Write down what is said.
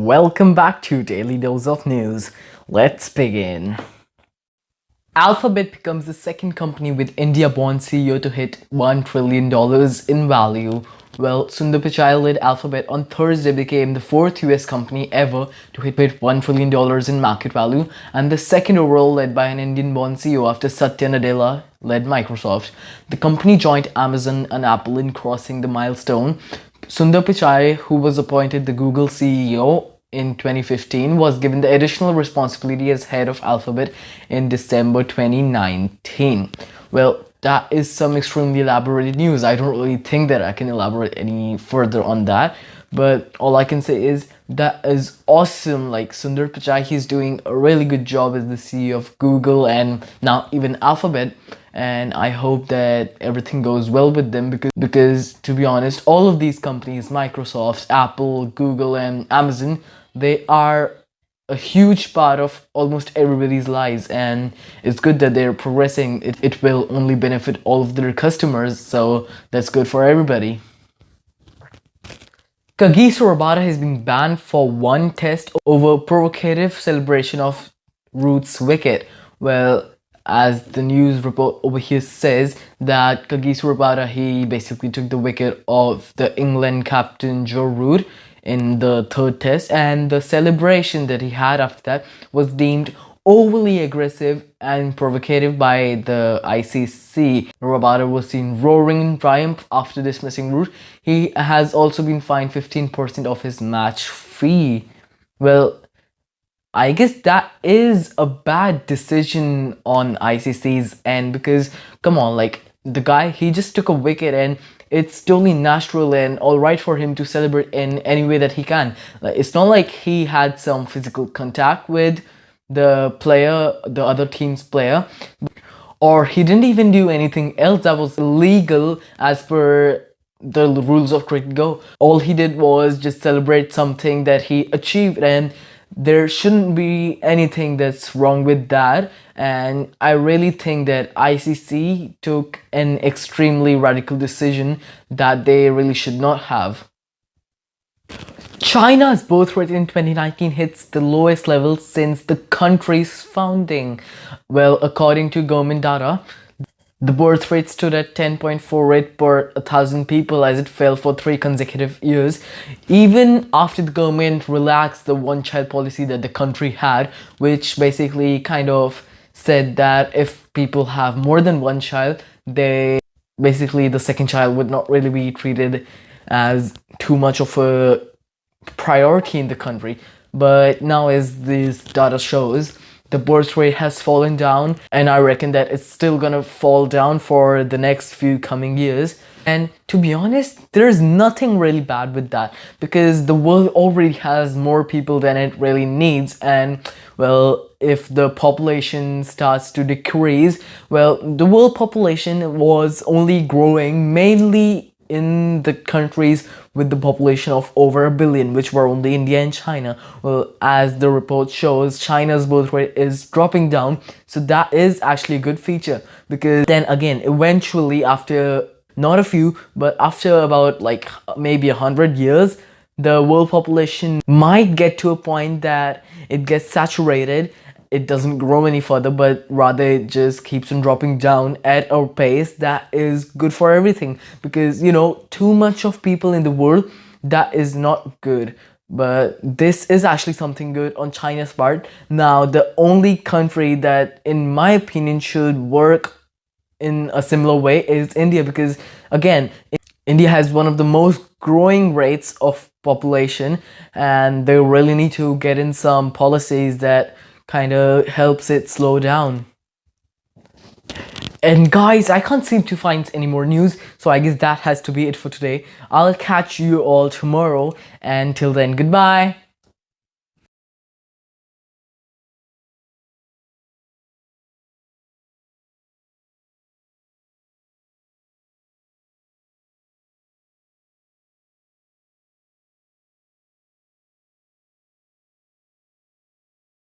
welcome back to Daily Dose of News. Let's begin. Alphabet becomes the second company with India-born CEO to hit $1 trillion in value. Well, Sundar Pichai led Alphabet on Thursday became the fourth US company ever to hit $1 trillion in market value and the second overall led by an Indian-born CEO after Satya Nadella led Microsoft. The company joined Amazon and Apple in crossing the milestone. Sundar Pichai, who was appointed the Google CEO in 2015, was given the additional responsibility as head of Alphabet in December 2019. Well, that is some extremely elaborated news. I don't really think that I can elaborate any further on that. But all I can say is that is awesome. Like Sundar Pichai, he's doing a really good job as the CEO of Google and now even Alphabet. And I hope that everything goes well with them because to be honest, all of these companies, Microsoft, Apple, Google and Amazon, they are a huge part of almost everybody's lives, and it's good that they're progressing. It will only benefit all of their customers, so that's good for everybody. Kagiso Rabada has been banned for one test over provocative celebration of Root's wicket. Well, as the news report over here says that Kagiso Rabada, he basically took the wicket of the England captain Joe Root in the third test, and the celebration that he had after that was deemed overly aggressive and provocative by the ICC. Rabada was seen roaring in triumph after dismissing Root. He has also been fined 15% of his match fee. Well, I guess that is a bad decision on ICC's end because, come on, like, the guy, he just took a wicket and it's totally natural and alright for him to celebrate in any way that he can. Like, it's not like he had some physical contact with the player, the other team's player, or he didn't even do anything else that was illegal as per the rules of cricket go. All he did was just celebrate something that he achieved, and there shouldn't be anything that's wrong with that. And I really think that ICC took an extremely radical decision that they really should not have. China's birth rate in 2019 hits the lowest level since the country's founding. Well, according to government data, the birth rate stood at 10.4 rate per 1,000 people as it fell for 3 consecutive years, even after the government relaxed the one-child policy that the country had, which basically kind of said that if people have more than one child, the second child would not really be treated as too much of a priority in the country. But now, as this data shows, the birth rate has fallen down, and I reckon that it's still gonna fall down for the next few coming years. And to be honest, there's nothing really bad with that because the world already has more people than it really needs. And well, if the population starts to decrease, well, the world population was only growing mainly in the countries with the population of over 1 billion, which were only India and China. Well, as the report shows, China's birth rate is dropping down, so that is actually a good feature because then again, eventually after not a few, but after about like maybe 100 years, the world population might get to a point that it gets saturated. It doesn't grow any further, but rather it just keeps on dropping down at a pace that is good for everything because, you know, too much of people in the world, that is not good. But this is actually something good on China's part. Now, the only country that in my opinion should work in a similar way is India because, again, India has one of the most growing rates of population and they really need to get in some policies that kind of helps it slow down. And guys, I can't seem to find any more news, so I guess that has to be it for today. I'll catch you all tomorrow, and till then, goodbye.